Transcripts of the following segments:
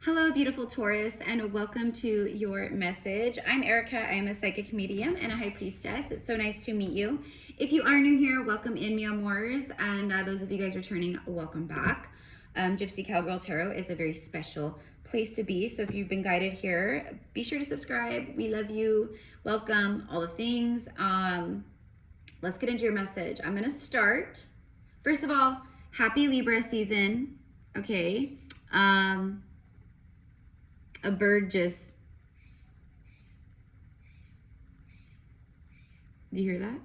Hello, beautiful Taurus, and welcome to your message. I'm Erica. I am a psychic medium and a high priestess. It's so nice to meet you. If you are new here, welcome in, mi amores, and those of you guys returning, welcome back. Gypsy Cowgirl Tarot is a very special place to be, so if you've been guided here, be sure to subscribe. We love you. Welcome, all the things. Let's get into your message. I'm going to start. First of all, happy Libra season. Okay. A bird just, do you hear that?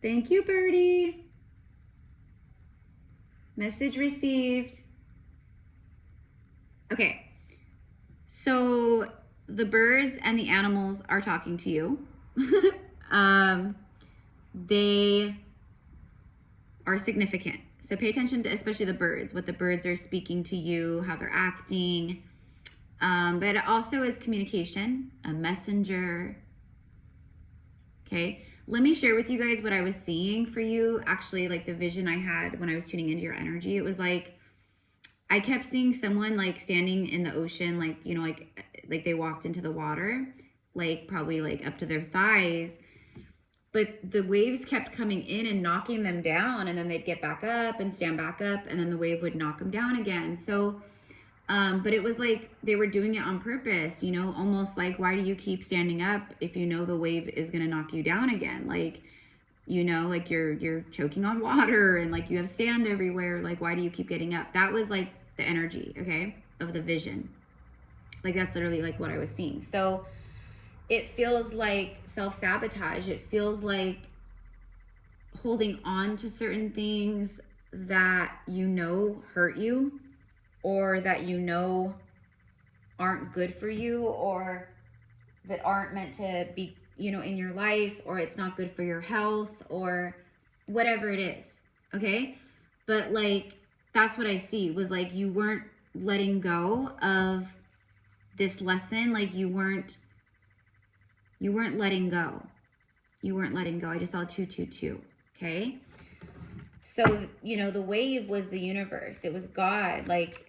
Thank you, birdie. Message received. Okay, so the birds and the animals are talking to you. They are significant. So pay attention to especially the birds, what the birds are speaking to you, how they're acting. But it also is communication, a messenger. Okay, let me share with you guys what I was seeing for you. Actually, like the vision I had when I was tuning into your energy, it was like I kept seeing someone like standing in the ocean, like, you know, like they walked into the water, like probably like up to their thighs. But the waves kept coming in and knocking them down, and then they'd get back up and stand back up, and then the wave would knock them down again. So, but it was like they were doing it on purpose, you know, almost like, why do you keep standing up if you know the wave is going to knock you down again? Like, you know, like you're choking on water and like you have sand everywhere. Like, why do you keep getting up? That was like the energy, okay, of the vision. Like, that's literally like what I was seeing. So it feels like self-sabotage. It feels like holding on to certain things that you know hurt you, or that you know aren't good for you, or that aren't meant to be, you know, in your life, or it's not good for your health, or whatever it is, okay? But like, that's what I see, was like you weren't letting go of this lesson. Like you weren't letting go. You weren't letting go. I just saw 222, okay? So, you know, the wave was the universe. It was God, like,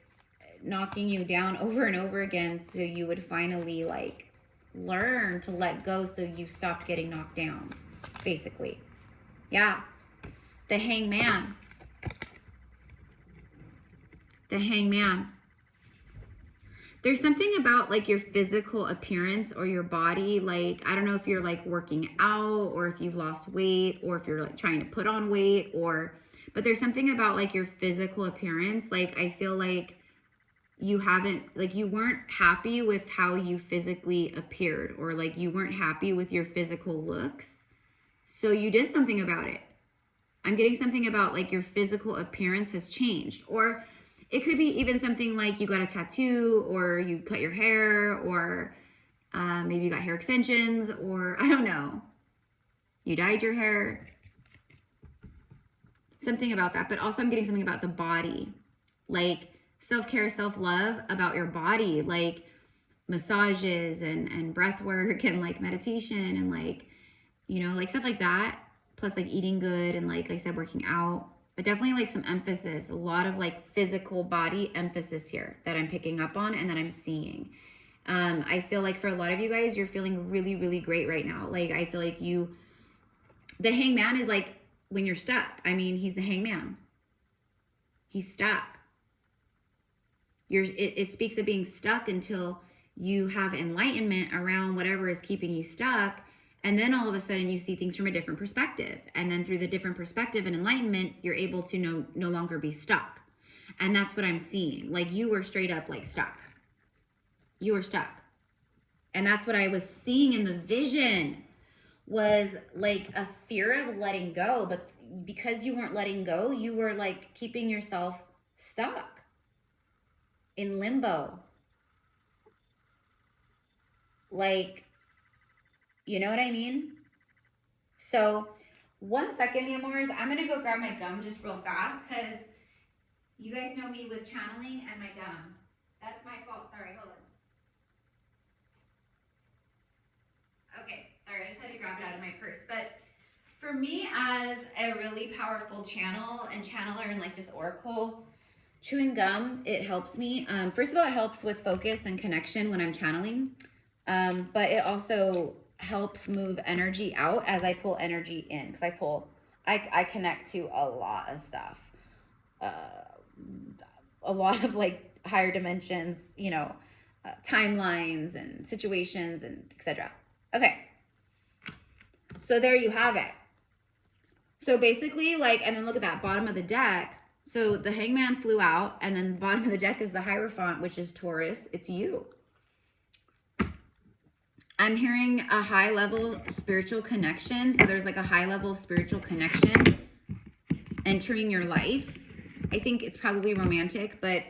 knocking you down over and over again so you would finally, like, learn to let go so you stopped getting knocked down, basically. Yeah. The Hangman. The Hangman. There's something about like your physical appearance or your body. Like, I don't know if you're like working out, or if you've lost weight, or if you're like trying to put on weight, but there's something about like your physical appearance. Like, I feel like you weren't happy with how you physically appeared, or like you weren't happy with your physical looks. So you did something about it. I'm getting something about like your physical appearance has changed, or it could be even something like you got a tattoo, or you cut your hair, or maybe you got hair extensions, or I don't know, you dyed your hair. Something about that. But also I'm getting something about the body, like self-care, self-love about your body, like massages and breath work and like meditation and like, you know, like stuff like that. Plus like eating good and like I said, working out. But definitely like some emphasis, a lot of like physical body emphasis here that I'm picking up on and that I'm seeing. I feel like for a lot of you guys, you're feeling really, really great right now. Like, I feel like the Hangman is like when you're stuck. I mean, he's the Hangman. He's stuck. It speaks of being stuck until you have enlightenment around whatever is keeping you stuck. And then all of a sudden you see things from a different perspective. And then through the different perspective and enlightenment, you're able to no longer be stuck. And that's what I'm seeing. Like, you were straight up like stuck. You were stuck. And that's what I was seeing in the vision, was like a fear of letting go. But because you weren't letting go, you were like keeping yourself stuck in limbo. Like, you know what I mean? So 1 second, mi amores. I'm going to go grab my gum just real fast, because you guys know me with channeling and my gum. That's my fault. Sorry, hold on. Okay, sorry. I just had to grab it out of my purse. But for me, as a really powerful channel and channeler and like just oracle, Chewing gum, it helps me. First of all, it helps with focus and connection when I'm channeling. But it also helps move energy out as I pull energy in. Because I connect to a lot of stuff. A lot of like higher dimensions, you know, timelines and situations and etc. Okay. So there you have it. So basically, like, and then look at that bottom of the deck. So the Hangman flew out, and then the bottom of the deck is the Hierophant, which is Taurus. It's you. I'm hearing a high level spiritual connection. So there's like a high level spiritual connection entering your life. I think it's probably romantic, but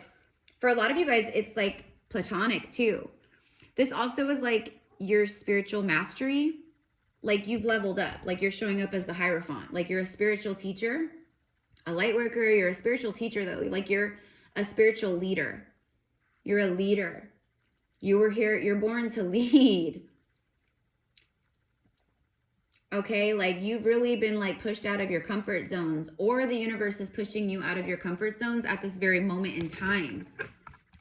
for a lot of you guys, it's like platonic too. This also is like your spiritual mastery. Like you've leveled up, like you're showing up as the Hierophant, like you're a spiritual teacher, a light worker. You're a spiritual teacher though. Like you're a spiritual leader. You're a leader. You were here. You're born to lead. Okay. Like you've really been like pushed out of your comfort zones, or the universe is pushing you out of your comfort zones at this very moment in time.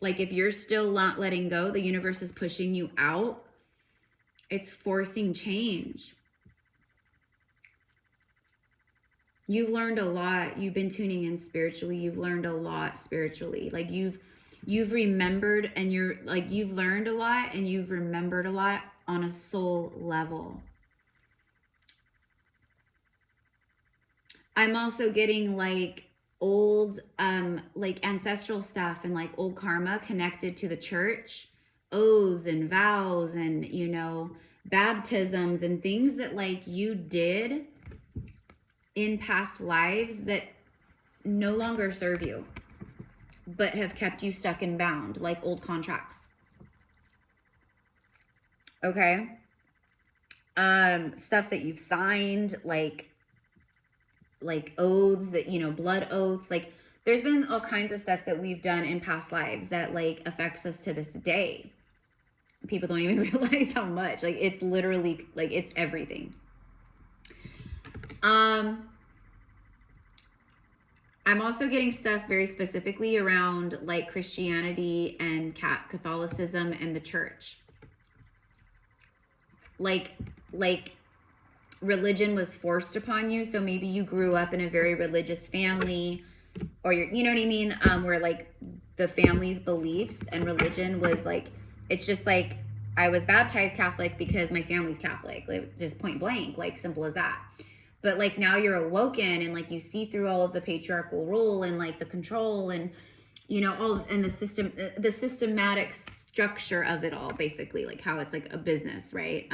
Like if you're still not letting go, the universe is pushing you out. It's forcing change. You've learned a lot. You've been tuning in spiritually. You've learned a lot spiritually. Like you've remembered, and you're like, you've learned a lot and you've remembered a lot on a soul level. I'm also getting like old, like ancestral stuff and like old karma connected to the church, oaths and vows and, you know, baptisms and things that like you did in past lives that no longer serve you, but have kept you stuck and bound, like old contracts. Okay. Stuff that you've signed, like oaths that, you know, blood oaths. Like there's been all kinds of stuff that we've done in past lives that like affects us to this day. People don't even realize how much. Like it's literally like it's everything. I'm also getting stuff very specifically around like Christianity and Catholicism and the church. Like religion was forced upon you. So maybe you grew up in a very religious family, or you're, you know what I mean? Where like the family's beliefs and religion was like, it's just like, I was baptized Catholic because my family's Catholic. Like, it's just point blank, like simple as that. But like now you're awoken and like you see through all of the patriarchal rule and like the control and, you know, all and the systematic structure of it all, basically, like how it's like a business, right?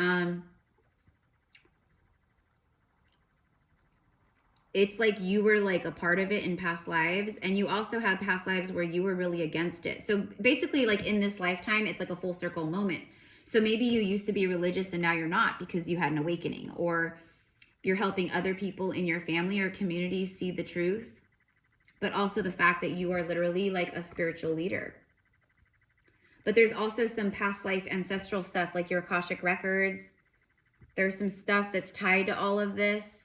It's like you were like a part of it in past lives, and you also had past lives where you were really against it. So basically, like in this lifetime, it's like a full circle moment. So maybe you used to be religious and now you're not because you had an awakening, or you're helping other people in your family or community see the truth, but also the fact that you are literally like a spiritual leader. But there's also some past life ancestral stuff, like your Akashic records. There's some stuff that's tied to all of this.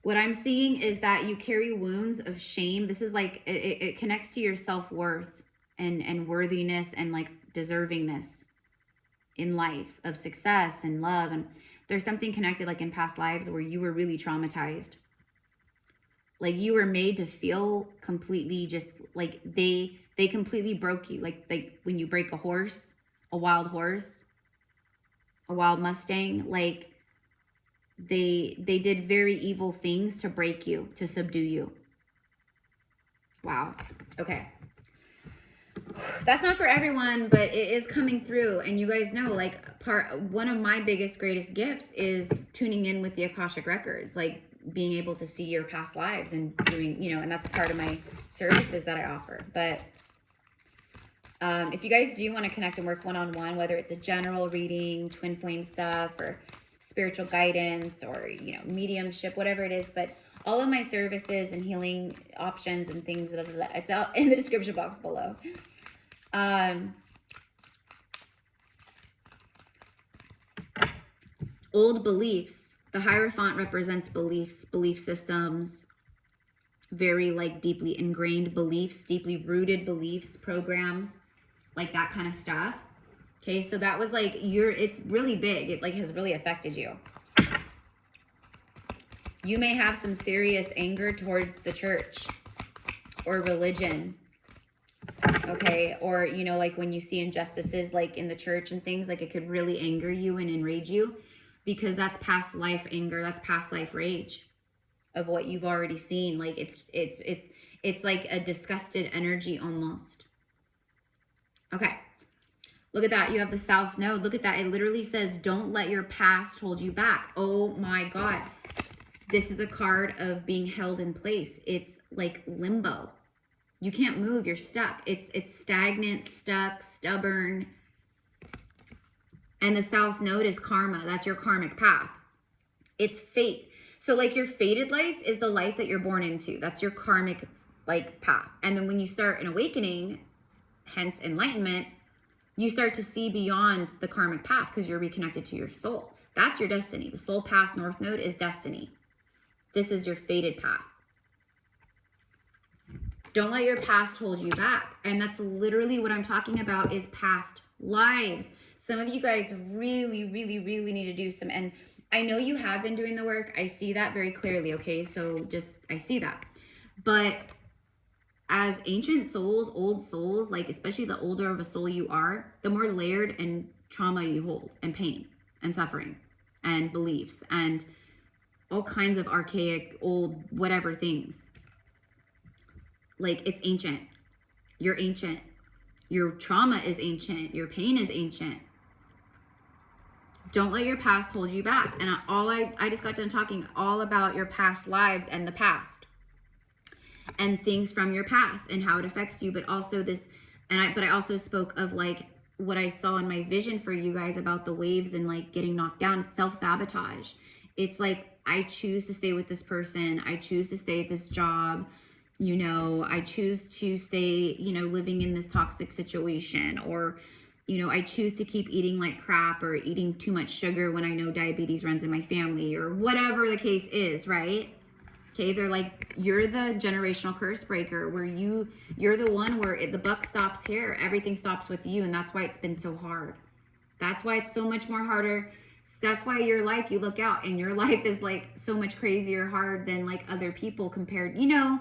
What I'm seeing is that you carry wounds of shame. This is like, it connects to your self-worth and worthiness and like deservingness in life, of success and love. And there's something connected like in past lives where you were really traumatized. Like you were made to feel completely just like they completely broke you. Like when you break a horse, a wild Mustang, like they did very evil things to break you, to subdue you. Wow. Okay. That's not for everyone, but it is coming through. And you guys know, like one of my greatest gifts is tuning in with the Akashic records, like being able to see your past lives and doing, you know, and that's part of my services that I offer. But if you guys do want to connect and work one-on-one, whether it's a general reading, twin flame stuff, or spiritual guidance, or, you know, mediumship, whatever it is, but all of my services and healing options and things, it's out in the description box below. Old beliefs. The Hierophant represents beliefs, belief systems, very like deeply ingrained beliefs, deeply rooted beliefs, programs, like that kind of stuff. Okay, so that was like it's really big. It like has really affected you. You may have some serious anger towards the church or religion. Okay, or you know, like when you see injustices like in the church and things, like it could really anger you and enrage you, because that's past life anger, that's past life rage of what you've already seen. Like it's like a disgusted energy almost. Okay, look at that. You have the South Node. Look at that. It literally says, don't let your past hold you back. Oh my God. This is a card of being held in place. It's like limbo. You can't move. You're stuck. It's stagnant, stuck, stubborn. And the South Node is karma. That's your karmic path. It's fate. So like your fated life is the life that you're born into. That's your karmic like path. And then when you start an awakening, hence enlightenment, you start to see beyond the karmic path because you're reconnected to your soul. That's your destiny. The soul path, North Node, is destiny. This is your fated path. Don't let your past hold you back. And that's literally what I'm talking about, is past lives. Some of you guys really, really, really need to do some, and I know you have been doing the work. I see that very clearly, okay? So I see that. But as ancient souls, old souls, like especially the older of a soul you are, the more layered and trauma you hold, and pain and suffering and beliefs and all kinds of archaic, old, whatever things. Like it's ancient. You're ancient. Your trauma is ancient. Your pain is ancient. Don't let your past hold you back. And I just got done talking all about your past lives and the past and things from your past and how it affects you, but also this, but I also spoke of like what I saw in my vision for you guys about the waves and like getting knocked down. It's self-sabotage. It's like, I choose to stay with this person. I choose to stay at this job. You know, I choose to stay, you know, living in this toxic situation, or, you know, I choose to keep eating like crap or eating too much sugar when I know diabetes runs in my family, or whatever the case is, right? Okay, they're like, you're the generational curse breaker, where you're the one where the buck stops here. Everything stops with you, and that's why it's been so hard. That's why it's so much more harder. That's why your life, you look out and your life is like so much crazier hard than like other people compared, you know,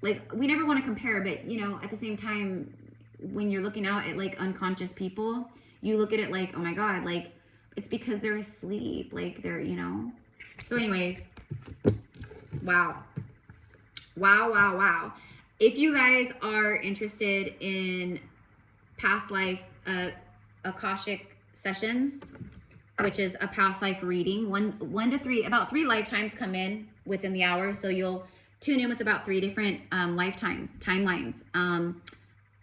like we never want to compare, but you know, at the same time, when you're looking out at like unconscious people, you look at it like, oh my God, like it's because they're asleep, like they're, you know. So anyways, wow. If you guys are interested in past life Akashic sessions, which is a past life reading, one to three, about 3 lifetimes come in within the hour. So you'll tune in with about 3 different timelines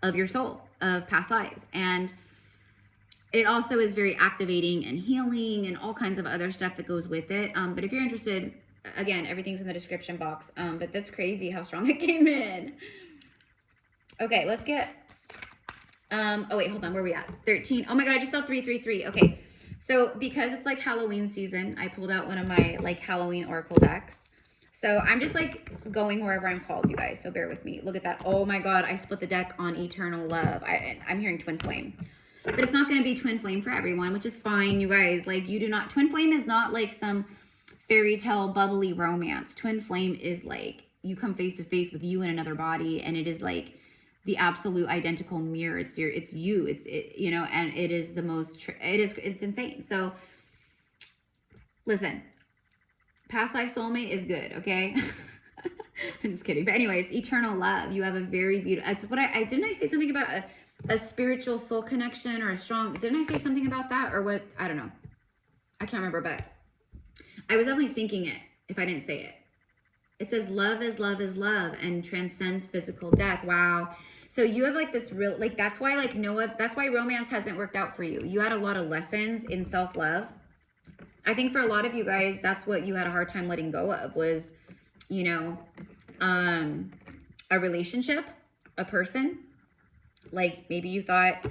of your soul, of past lives. And it also is very activating and healing and all kinds of other stuff that goes with it. But if you're interested, again, everything's in the description box. But that's crazy how strong it came in. Okay, let's get, oh wait, hold on, where are we at? 13. Oh my God, I just saw 333. Okay, so because it's like Halloween season, I pulled out one of my like Halloween Oracle decks. So I'm just like going wherever I'm called, you guys. So bear with me. Look at that. Oh my God, I split the deck on Eternal Love. I'm hearing Twin Flame. But it's not going to be Twin Flame for everyone, which is fine, you guys. Like you do not, Twin Flame is not like some fairy tale bubbly romance. Twin Flame is like you come face to face with you in another body, and it is like the absolute identical mirror. It's you, you know, and it is the most, it's insane. So listen, past life soulmate is good, okay? I'm just kidding. But anyways, Eternal Love, you have a very beautiful, it's what didn't I say something about a spiritual soul connection or a strong, didn't I say something about that or what? I don't know. I can't remember, but I was definitely thinking it if I didn't say it. It says love is love and transcends physical death. Wow. So you have like this real, like that's why like Noah, that's why romance hasn't worked out for you. You had a lot of lessons in self-love. I think for a lot of you guys, that's what you had a hard time letting go of was, you know, a relationship, a person. Like maybe you thought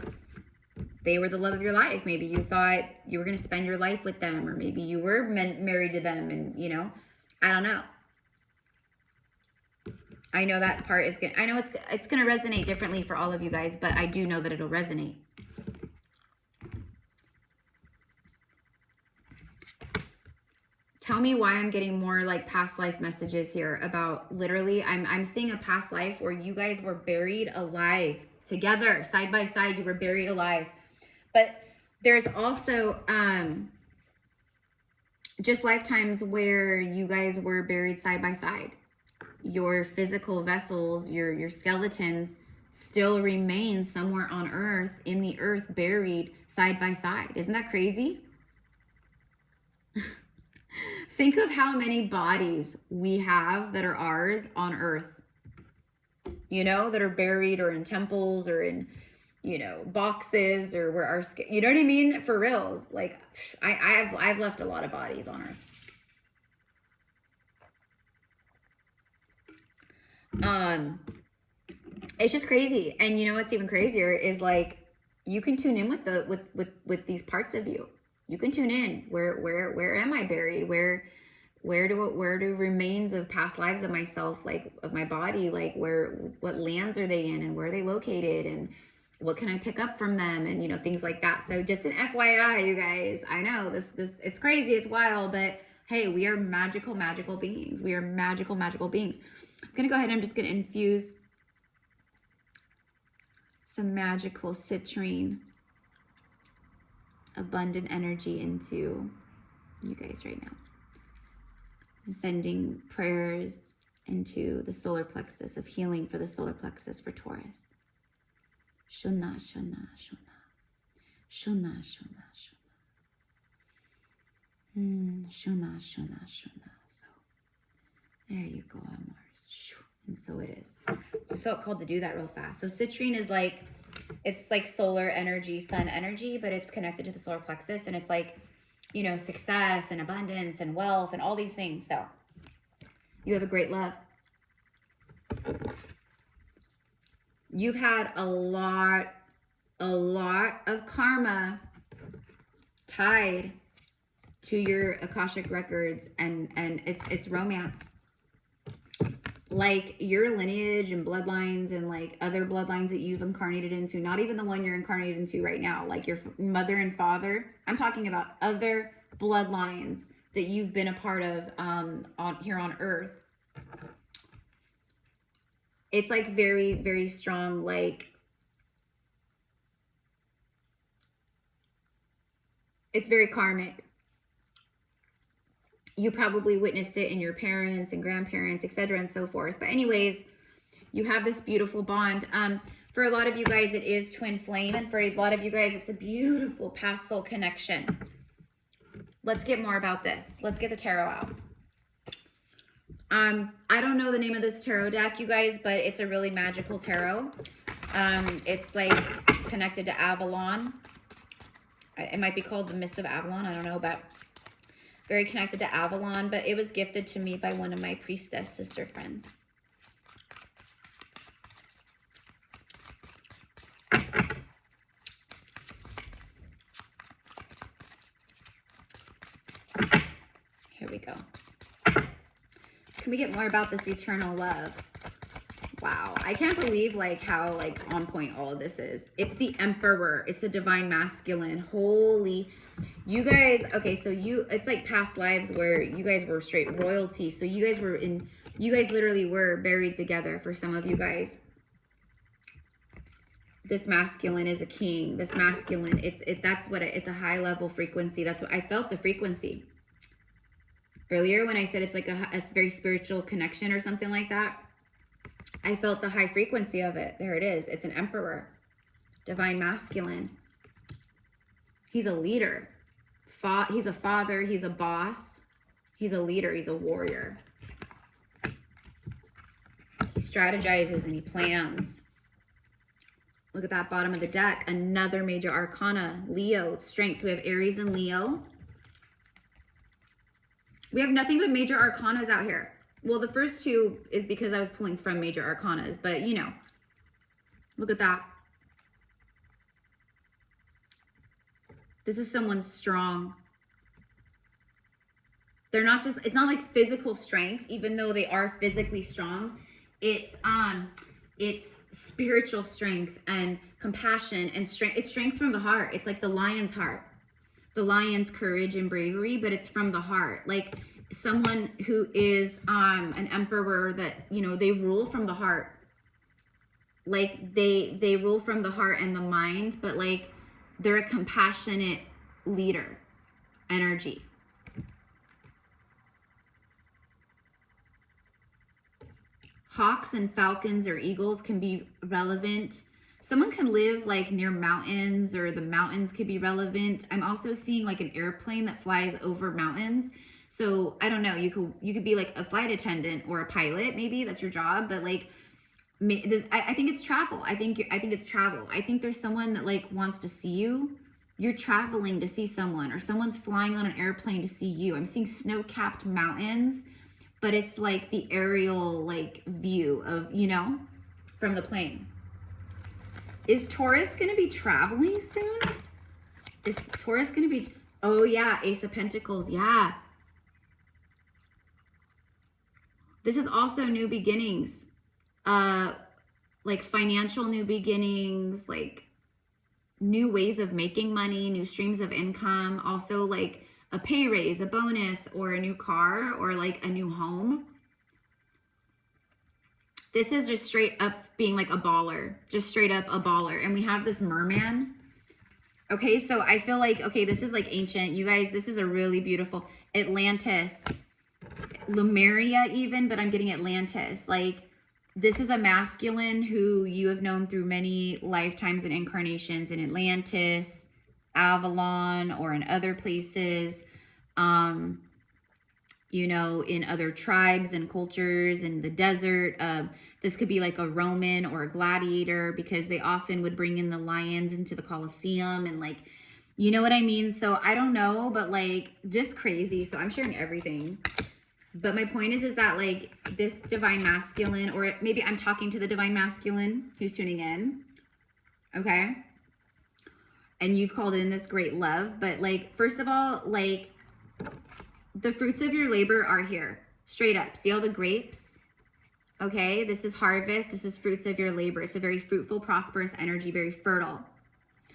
they were the love of your life. Maybe you thought you were going to spend your life with them, or maybe you were married to them and, you know, I don't know. I know that part is good. I know it's going to resonate differently for all of you guys, but I do know that it'll resonate. Tell me why I'm getting more like past life messages here about literally, I'm seeing a past life where you guys were buried alive together, side by side, you were buried alive. But there's also just lifetimes where you guys were buried side by side. Your physical vessels, your skeletons still remain somewhere on earth, in the earth, buried side by side. Isn't that crazy? Think of how many bodies we have that are ours on earth, you know, that are buried or in temples or in, you know, boxes or where our, you know what I mean? For reals. Like I've left a lot of bodies on earth. It's just crazy. And you know what's even crazier is like you can tune in with these parts of you. You can tune in. Where am I buried? Where do remains of past lives of myself, like of my body, like what lands are they in and where are they located and what can I pick up from them and you know, things like that. So just an FYI, you guys, I know this it's crazy, it's wild, but hey, we are magical beings. We are magical beings. I'm gonna go ahead and I'm just gonna infuse some magical citrine abundant energy into you guys right now. Sending prayers into the solar plexus of healing for the solar plexus for Taurus. Shuna, shuna, shuna. Shuna, shuna, shuna. Shuna, shuna, shuna. So there you go, Amars. And so it is. Just felt called to do that real fast. So citrine is like, it's like solar energy, sun energy, but it's connected to the solar plexus. And it's like, you know, success and abundance and wealth and all these things. So you have a great love. You've had a lot of karma tied to your Akashic records and it's romance. Like your lineage and bloodlines and like other bloodlines that you've incarnated into, not even the one you're incarnated into right now, like your mother and father. I'm talking about other bloodlines that you've been a part of here on earth. It's like very, very strong, like it's very karmic. You probably witnessed it in your parents and grandparents, etc. and so forth. But anyways, you have this beautiful bond. For a lot of you guys, it is twin flame. And for a lot of you guys, it's a beautiful past soul connection. Let's get more about this. Let's get the tarot out. I don't know the name of this tarot deck, you guys, but it's a really magical tarot. It's like connected to Avalon. It might be called the Mist of Avalon. I don't know, but very connected to Avalon, but it was gifted to me by one of my Priestess sister friends. Here we go. Can we get more about this eternal love? Wow, I can't believe like how like on point all of this is. It's the Emperor. It's a divine masculine. Holy, you guys. Okay, so it's like past lives where you guys were straight royalty. So you guys literally were buried together. For some of you guys, this masculine is a king. This masculine, it's a high level frequency. That's what I felt, the frequency earlier when I said it's like a very spiritual connection or something like that. I felt the high frequency of it. There it is. It's an Emperor. Divine masculine. He's a leader. He's a father. He's a boss. He's a leader. He's a warrior. He strategizes and he plans. Look at that bottom of the deck. Another major arcana. Leo. Strength. So we have Aries and Leo. We have nothing but major arcanas out here. Well, the first two is because I was pulling from major arcanas, but you know, look at that. This is someone strong. They're not just, it's not like physical strength, even though they are physically strong. It's spiritual strength and compassion and strength. It's strength from the heart. It's like the lion's heart, the lion's courage and bravery, but it's from the heart. Like someone who is an emperor that, you know, they rule from the heart. Like they rule from the heart and the mind, but like they're a compassionate leader energy. Hawks and falcons or eagles can be relevant. Someone can live like near mountains, or the mountains could be relevant. I'm also seeing like an airplane that flies over mountains. So I don't know, you could be like a flight attendant or a pilot, maybe that's your job, but like I think it's travel. I think it's travel. I think there's someone that like wants to see you. You're traveling to see someone, or someone's flying on an airplane to see you. I'm seeing snow-capped mountains, but it's like the aerial like view of, you know, from the plane. Is Taurus going to be traveling soon? Is Taurus going to be, oh yeah, Ace of Pentacles, yeah. This is also new beginnings, like financial new beginnings, like new ways of making money, new streams of income, also like a pay raise, a bonus, or a new car, or like a new home. This is just straight up being like a baller, just straight up a baller. And we have this merman. Okay, so I feel like, okay, this is like ancient. You guys, this is a really beautiful Atlantis, Lemuria even, but I'm getting Atlantis. Like, this is a masculine who you have known through many lifetimes and incarnations in Atlantis, Avalon, or in other places, you know, in other tribes and cultures, in the desert. This could be like a Roman or a gladiator, because they often would bring in the lions into the Colosseum and like, you know what I mean? So I don't know, but like just crazy. So I'm sharing everything. But my point is that like this divine masculine, or maybe I'm talking to the divine masculine who's tuning in. Okay. And you've called in this great love. But like, first of all, like the fruits of your labor are here. Straight up. See all the grapes? Okay. This is harvest. This is fruits of your labor. It's a very fruitful, prosperous energy, very fertile.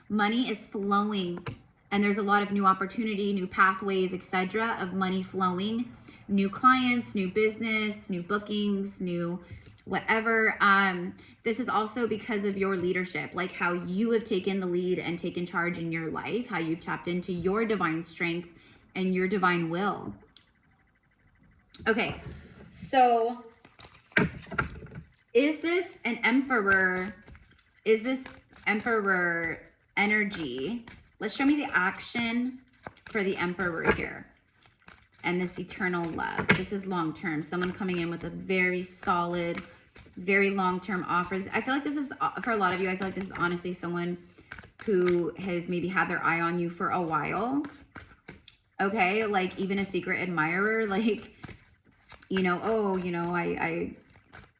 Money is flowing. And there's a lot of new opportunity, new pathways, etc. of money flowing. New clients, new business, new bookings, new whatever. This is also because of your leadership, like how you have taken the lead and taken charge in your life, how you've tapped into your divine strength and your divine will. Okay, so is this an emperor? Is this emperor energy? Let's show me the action for the emperor here. And this eternal love. This is long-term. Someone coming in with a very solid, very long-term offers. I feel like this is, for a lot of you, I feel like this is honestly someone who has maybe had their eye on you for a while. Okay, like even a secret admirer, like, you know, oh, you know, I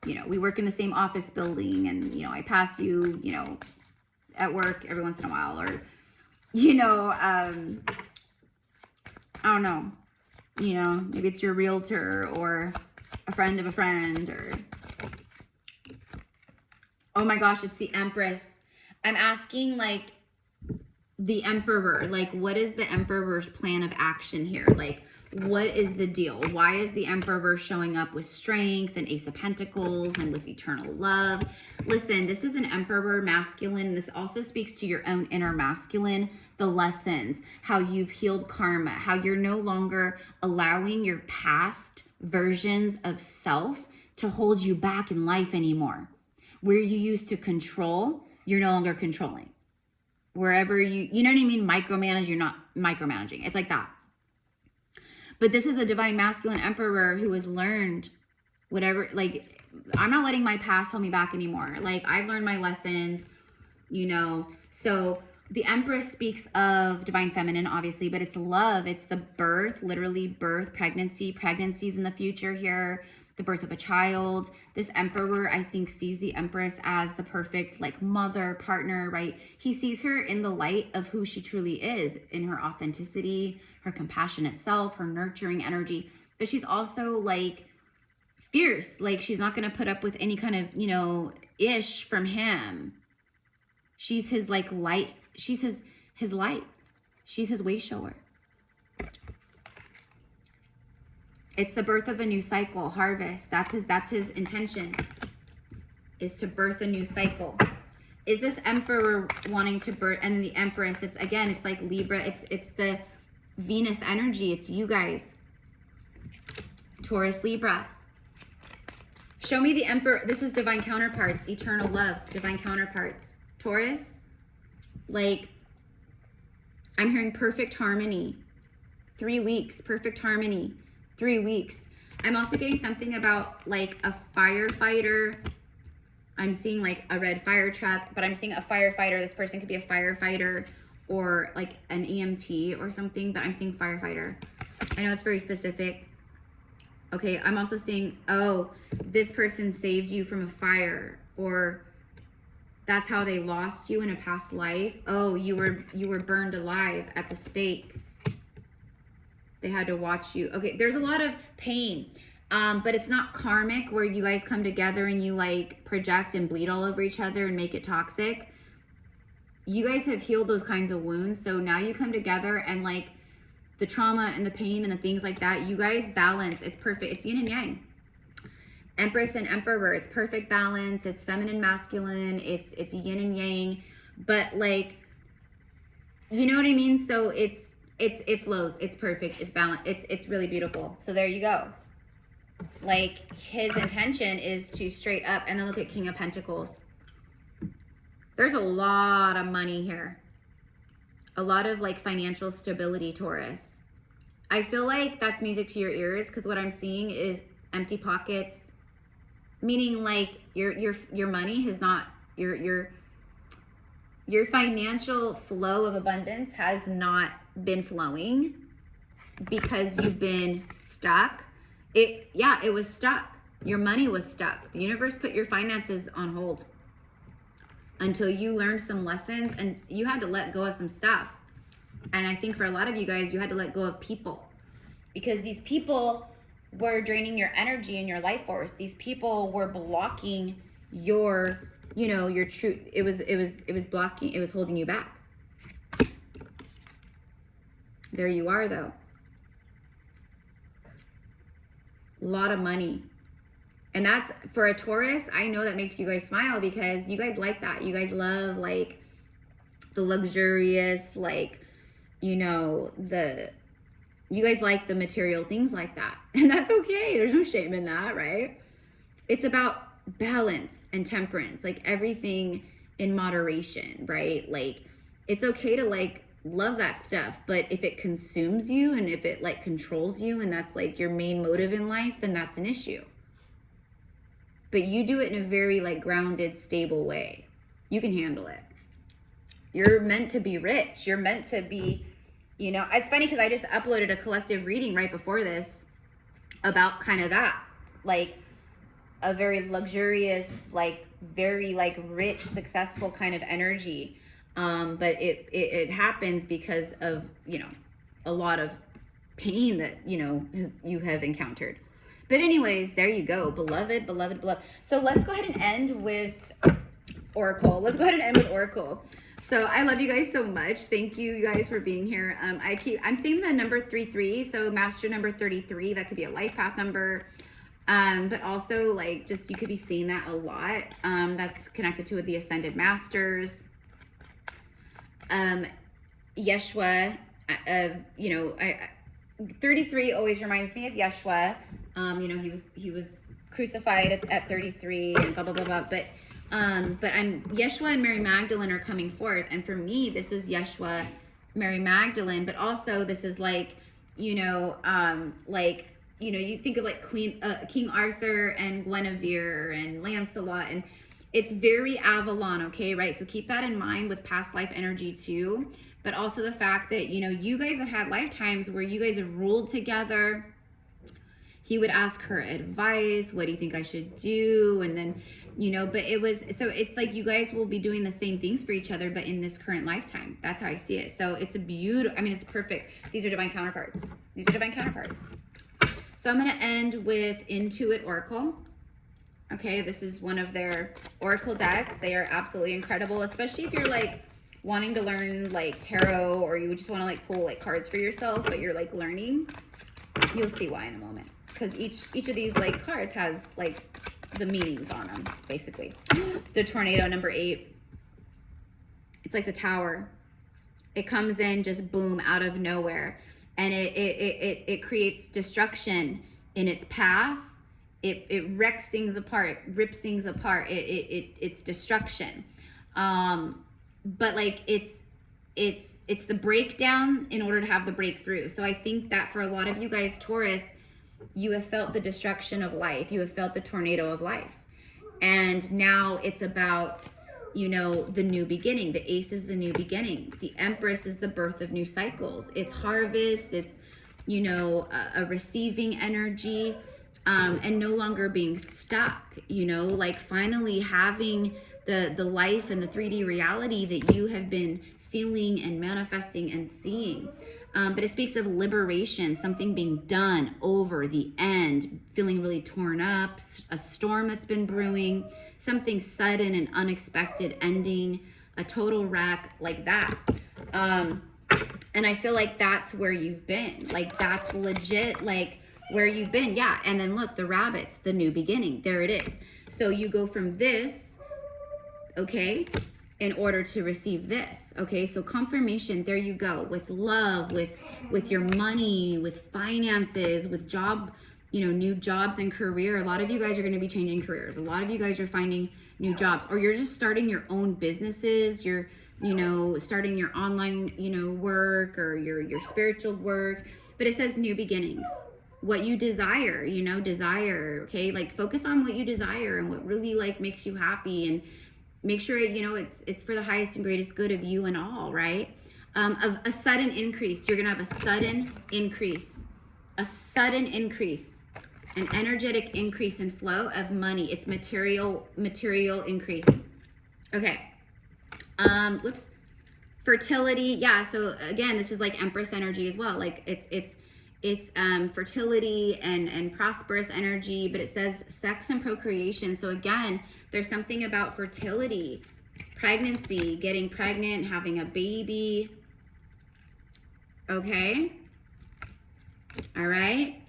you know, we work in the same office building, and, you know, I pass you, you know, at work every once in a while, or, you know, I don't know. You know, maybe it's your realtor or a friend of a friend, or, oh my gosh, it's the Empress. I'm asking like the Emperor, like what is the Emperor's plan of action here? Like, what is the deal? Why is the Emperor showing up with strength and Ace of Pentacles and with eternal love? Listen, this is an Emperor masculine. This also speaks to your own inner masculine, the lessons, how you've healed karma, how you're no longer allowing your past versions of self to hold you back in life anymore. Where you used to control, you're no longer controlling. Wherever you know what I mean? Micromanage, you're not micromanaging. It's like that. But this is a divine masculine emperor who has learned whatever, like, I'm not letting my past hold me back anymore. Like, I've learned my lessons, you know. So the Empress speaks of divine feminine, obviously, but it's love. It's the birth, literally birth, pregnancies in the future here, the birth of a child. This Emperor, I think, sees the Empress as the perfect, like, mother, partner, right? He sees her in the light of who she truly is, in her authenticity, her compassionate self, her nurturing energy. But she's also, like, fierce. Like, she's not going to put up with any kind of, you know, ish from him. She's his, like, light. She's his light. She's his way shower. It's the birth of a new cycle, harvest. That's his intention, is to birth a new cycle. Is this Emperor wanting to birth, and the Empress, it's, again, it's like Libra, it's the Venus energy, it's you guys. Taurus, Libra. Show me the Emperor. This is divine counterparts, eternal love, divine counterparts. Taurus, like, I'm hearing perfect harmony. 3 weeks, perfect harmony. 3 weeks. I'm also getting something about like a firefighter. I'm seeing like a red fire truck, but I'm seeing a firefighter. This person could be a firefighter or like an EMT or something, but I'm seeing firefighter. I know it's very specific. Okay, I'm also seeing, oh, this person saved you from a fire, or that's how they lost you in a past life. Oh, you were burned alive at the stake. They had to watch you. Okay, there's a lot of pain, but it's not karmic where you guys come together and you like project and bleed all over each other and make it toxic. You guys have healed those kinds of wounds, so now you come together and like the trauma and the pain and the things like that, you guys balance. It's perfect. It's yin and yang. Empress and Emperor, it's perfect balance. It's feminine, masculine. It's yin and yang, but like, you know what I mean? So it flows. It's perfect. It's balanced. It's really beautiful. So there you go. Like, his intention is to straight up, and then look at King of Pentacles. There's a lot of money here. A lot of like financial stability, Taurus. I feel like that's music to your ears, because what I'm seeing is empty pockets, meaning like your money has not, your financial flow of abundance has not been flowing because you've been stuck. It was stuck. Your money was stuck. The universe put your finances on hold until you learned some lessons, and you had to let go of some stuff. And I think for a lot of you guys, you had to let go of people, because these people were draining your energy and your life force. These people were blocking your, you know, your truth. It was blocking, it was holding you back. There you are though. A lot of money. And that's, for a Taurus, I know that makes you guys smile, because you guys like that. You guys love like the luxurious, like, you know, you guys like the material things like that. And that's okay. There's no shame in that, right? It's about balance and temperance, like everything in moderation, right? Like, it's okay to like love that stuff, but if it consumes you and if it like controls you and that's like your main motive in life, then that's an issue. But you do it in a very like grounded, stable way. You can handle it. You're meant to be rich. You're meant to be, you know, it's funny because I just uploaded a collective reading right before this about kind of that, like a very luxurious, like very like rich, successful kind of energy. But it happens because of, you know, a lot of pain that, you know, you have encountered. But anyways, there you go. Beloved, beloved, beloved. So let's go ahead and end with Oracle. Let's go ahead and end with Oracle. So I love you guys so much. Thank you guys for being here. I'm seeing the number 33. So master number 33, that could be a life path number. But also like just, you could be seeing that a lot. That's connected to the ascended masters. Yeshua, you know, 33 always reminds me of Yeshua. You know, he was crucified at 33 and blah, blah, blah, blah. But Yeshua and Mary Magdalene are coming forth. And for me, this is Yeshua, Mary Magdalene, but also this is like, you know, like, you know, you think of like King Arthur and Guinevere and Lancelot, and it's very Avalon, okay, right? So keep that in mind with past life energy too. But also the fact that, you know, you guys have had lifetimes where you guys have ruled together. He would ask her advice. What do you think I should do? And then, you know, but it was, so it's like you guys will be doing the same things for each other, but in this current lifetime. That's how I see it. So it's a beautiful, I mean, it's perfect. These are divine counterparts. These are divine counterparts. So I'm going to end with Intuit Oracle. Okay, this is one of their Oracle decks. They are absolutely incredible, especially if you're like wanting to learn like tarot, or you just want to like pull like cards for yourself, but you're like learning. You'll see why in a moment, because each of these like cards has like the meanings on them, basically. The tornado, number 8. It's like the tower. It comes in just boom out of nowhere, and it creates destruction in its path. It wrecks things apart, rips things apart. It's destruction. But like it's the breakdown in order to have the breakthrough. So I think that for a lot of you guys, Taurus, you have felt the destruction of life. You have felt the tornado of life. And now it's about, you know, the new beginning. The Ace is the new beginning. The Empress is the birth of new cycles. It's harvest. It's, you know, a receiving energy, and no longer being stuck, you know, like finally having the life and the 3D reality that you have been feeling and manifesting and seeing. But it speaks of liberation, something being done, over, the end, feeling really torn up, a storm that's been brewing, something sudden and unexpected ending, a total wreck, like that. And I feel like that's where you've been. Like that's legit, like where you've been. Yeah, and then look, the rabbits, the new beginning, there it is. So you go from this, okay, in order to receive this. Okay, so confirmation, there you go, with love, with your money, with finances, with job, you know, new jobs and career. A lot of you guys are going to be changing careers. A lot of you guys are finding new jobs, or you're just starting your own businesses. You're, you know, starting your online, you know, work, or your spiritual work. But it says new beginnings. What you desire, you know, desire, okay? Like focus on what you desire and what really like makes you happy, and make sure, you know, it's for the highest and greatest good of you and all, right? A sudden increase. You're gonna have a sudden increase, an energetic increase in flow of money. It's material increase. Okay. Whoops. Fertility. Yeah. So again, this is like Empress energy as well. Like it's fertility and prosperous energy, but it says sex and procreation. So again, there's something about fertility, pregnancy, getting pregnant, having a baby. Okay. All right.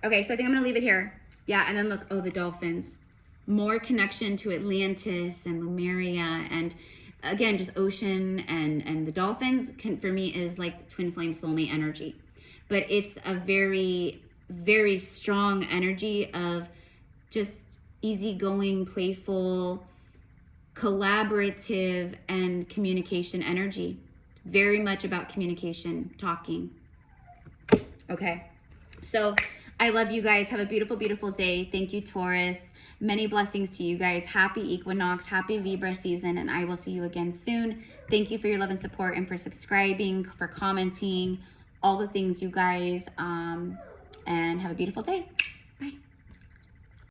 Okay, so I think I'm gonna leave it here. Yeah, and then look, oh, the dolphins. More connection to Atlantis and Lemuria, and again, just ocean, and the dolphins can, for me, is like twin flame soulmate energy. But it's a very, very strong energy of just easygoing, playful, collaborative, and communication energy. Very much about communication, talking. Okay, so I love you guys. Have a beautiful, beautiful day. Thank you, Taurus. Many blessings to you guys. Happy equinox, happy Libra season, and I will see you again soon. Thank you for your love and support, and for subscribing, for commenting, all the things, you guys, and have a beautiful day.